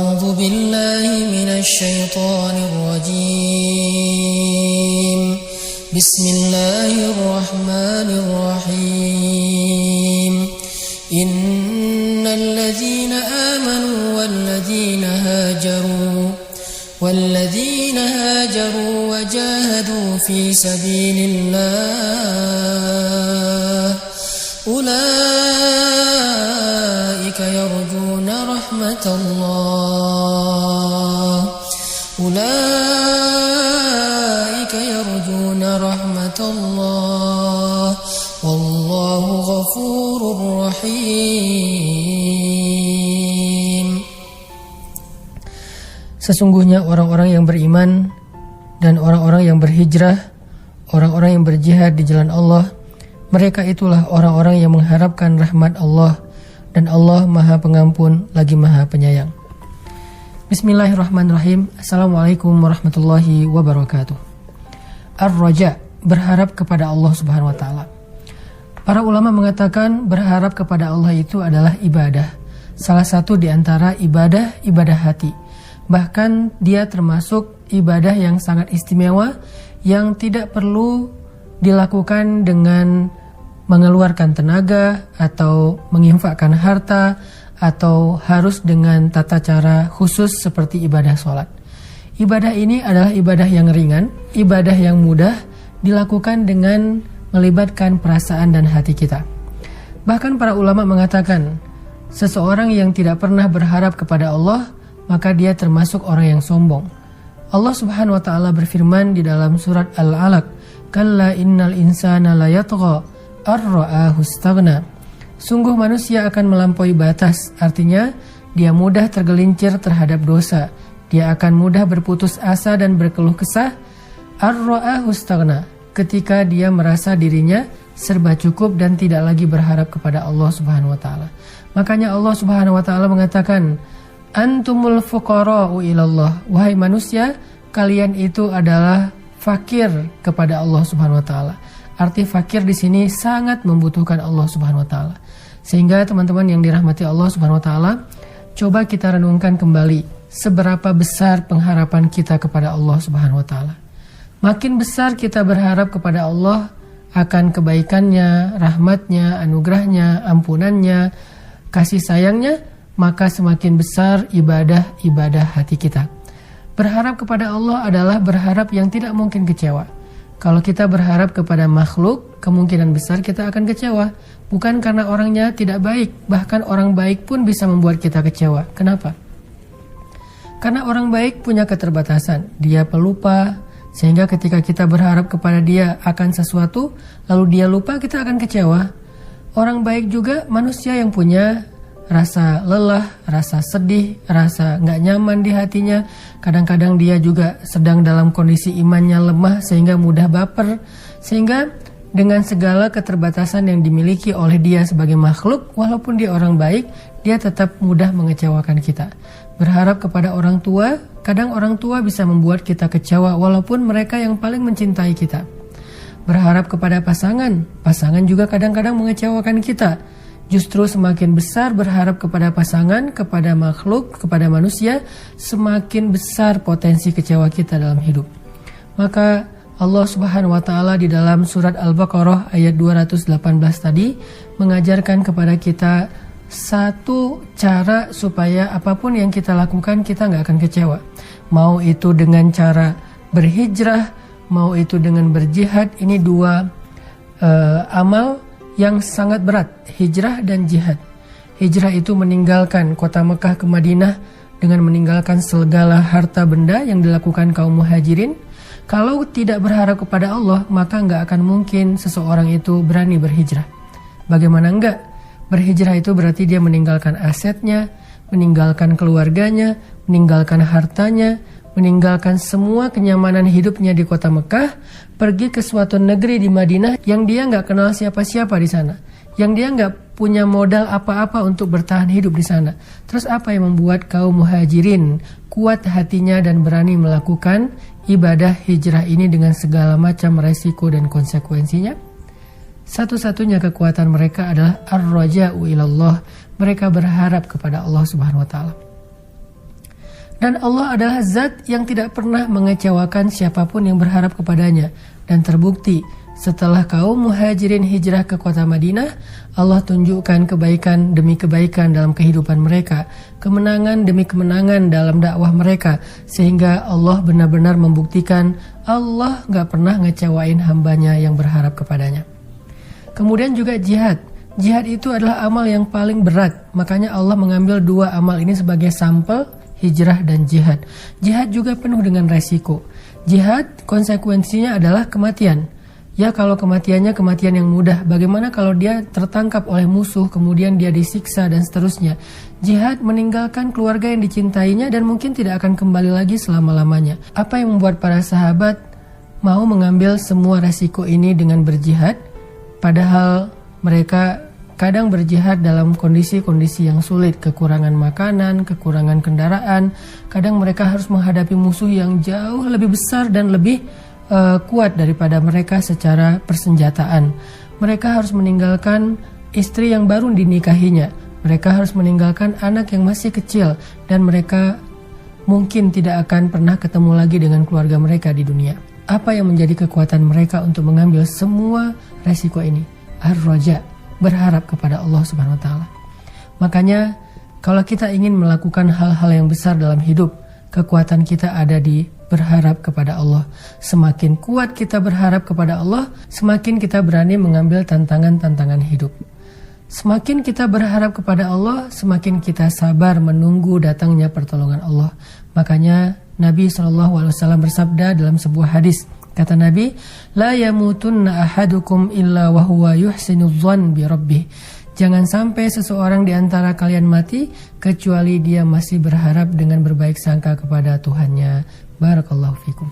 أعوذ بالله من الشيطان الرجيم بسم الله الرحمن الرحيم إن الذين آمنوا والذين هاجروا وجاهدوا في سبيل الله أولئك يرجون رحمة الله والله غفور رحيم. Sesungguhnya orang-orang yang beriman dan orang-orang yang berhijrah, orang-orang yang berjihad di jalan Allah, mereka itulah orang-orang yang mengharapkan rahmat Allah, dan Allah Maha Pengampun lagi Maha Penyayang. Bismillahirrahmanirrahim. Assalamualaikum warahmatullahi wabarakatuh. Ar-Raja, berharap kepada Allah Subhanahu wa taala. Para ulama mengatakan berharap kepada Allah itu adalah ibadah. Salah satu di antara ibadah hati. Bahkan dia termasuk ibadah yang sangat istimewa yang tidak perlu dilakukan dengan mengeluarkan tenaga atau menginfakkan harta atau harus dengan tata cara khusus seperti ibadah sholat. Ibadah ini adalah ibadah yang ringan, ibadah yang mudah dilakukan dengan melibatkan perasaan dan hati kita. Bahkan para ulama mengatakan, seseorang yang tidak pernah berharap kepada Allah, maka dia termasuk orang yang sombong. Allah Subhanahu wa taala berfirman di dalam surat Al-Alaq, "Kalla innal insana layatgha ar-ra'ahu istaghna." Sungguh manusia akan melampaui batas, artinya dia mudah tergelincir terhadap dosa. Dia akan mudah berputus asa dan berkeluh kesah. Ar-ra'ahu istaghna, ketika dia merasa dirinya serba cukup dan tidak lagi berharap kepada Allah Subhanahu wa taala. Makanya Allah Subhanahu wa taala mengatakan, "Antumul fuqara'u ilallah." Wahai manusia, kalian itu adalah fakir kepada Allah Subhanahu wa taala. Arti fakir di sini sangat membutuhkan Allah Subhanahu wa taala. Sehingga teman-teman yang dirahmati Allah Subhanahu wa taala, coba kita renungkan kembali seberapa besar pengharapan kita kepada Allah Subhanahu wa taala. Makin besar kita berharap kepada Allah akan kebaikannya, rahmatnya, anugerahnya, ampunannya, kasih sayangnya, maka semakin besar ibadah hati kita. Berharap kepada Allah adalah berharap yang tidak mungkin kecewa. Kalau kita berharap kepada makhluk, kemungkinan besar kita akan kecewa. Bukan karena orangnya tidak baik, bahkan orang baik pun bisa membuat kita kecewa. Kenapa? Karena orang baik punya keterbatasan, dia pelupa, sehingga ketika kita berharap kepada dia akan sesuatu, lalu dia lupa, kita akan kecewa. Orang baik juga manusia yang punya rasa lelah, rasa sedih, rasa gak nyaman di hatinya. Kadang-kadang dia juga sedang dalam kondisi imannya lemah sehingga mudah baper. Sehingga dengan segala keterbatasan yang dimiliki oleh dia sebagai makhluk, walaupun dia orang baik, dia tetap mudah mengecewakan kita. Berharap kepada orang tua, kadang orang tua bisa membuat kita kecewa walaupun mereka yang paling mencintai kita. Berharap kepada pasangan juga kadang-kadang mengecewakan kita. Justru semakin besar berharap kepada pasangan, kepada makhluk, kepada manusia, semakin besar potensi kecewa kita dalam hidup. Maka Allah Subhanahu wa taala di dalam surat Al-Baqarah ayat 218 tadi mengajarkan kepada kita satu cara supaya apapun yang kita lakukan kita gak akan kecewa. Mau itu dengan cara berhijrah, mau itu dengan berjihad. Ini dua amal yang sangat berat, hijrah dan jihad. Hijrah itu meninggalkan kota Mekah ke Madinah dengan meninggalkan segala harta benda yang dilakukan kaum muhajirin. Kalau tidak berharap kepada Allah, maka gak akan mungkin seseorang itu berani berhijrah. Bagaimana enggak? Berhijrah itu berarti dia meninggalkan asetnya, meninggalkan keluarganya, meninggalkan hartanya, meninggalkan semua kenyamanan hidupnya di kota Mekah, pergi ke suatu negeri di Madinah yang dia nggak kenal siapa-siapa di sana, yang dia nggak punya modal apa-apa untuk bertahan hidup di sana. Terus apa yang membuat kaum muhajirin kuat hatinya dan berani melakukan ibadah hijrah ini dengan segala macam resiko dan konsekuensinya? Satu-satunya kekuatan mereka adalah ar-raja'u ilallah. Mereka berharap kepada Allah Subhanahu wa taala. Dan Allah adalah zat yang tidak pernah mengecewakan siapapun yang berharap kepadanya. Dan terbukti, setelah kaum muhajirin hijrah ke kota Madinah, Allah tunjukkan kebaikan demi kebaikan dalam kehidupan mereka, kemenangan demi kemenangan dalam dakwah mereka, sehingga Allah benar-benar membuktikan Allah gak pernah ngecewain hambanya yang berharap kepadanya. Kemudian juga jihad. Jihad itu adalah amal yang paling berat, makanya Allah mengambil dua amal ini sebagai sampel, hijrah dan jihad. Jihad juga penuh dengan resiko. Jihad konsekuensinya adalah kematian. Ya, kalau kematiannya kematian yang mudah, bagaimana kalau dia tertangkap oleh musuh, kemudian dia disiksa dan seterusnya. Jihad meninggalkan keluarga yang dicintainya dan mungkin tidak akan kembali lagi selama-lamanya. Apa yang membuat para sahabat mau mengambil semua resiko ini dengan berjihad, padahal mereka kadang berjihad dalam kondisi-kondisi yang sulit, kekurangan makanan, kekurangan kendaraan. Kadang mereka harus menghadapi musuh yang jauh lebih besar dan lebih kuat daripada mereka secara persenjataan. Mereka harus meninggalkan istri yang baru dinikahinya. Mereka harus meninggalkan anak yang masih kecil, dan mereka mungkin tidak akan pernah ketemu lagi dengan keluarga mereka di dunia. Apa yang menjadi kekuatan mereka untuk mengambil semua resiko ini? Ar-Raja, berharap kepada Allah Subhanahu wa taala. Makanya kalau kita ingin melakukan hal-hal yang besar dalam hidup, kekuatan kita ada di berharap kepada Allah. Semakin kuat kita berharap kepada Allah, semakin kita berani mengambil tantangan-tantangan hidup. Semakin kita berharap kepada Allah, semakin kita sabar menunggu datangnya pertolongan Allah. Makanya Nabi SAW bersabda dalam sebuah hadis, kata Nabi, la yamutunna ahadukum illa wa huwa yuhsinudz dzan bi rabbih. Jangan sampai seseorang di antara kalian mati kecuali dia masih berharap dengan berbaik sangka kepada Tuhannya. Barakallahu fikum.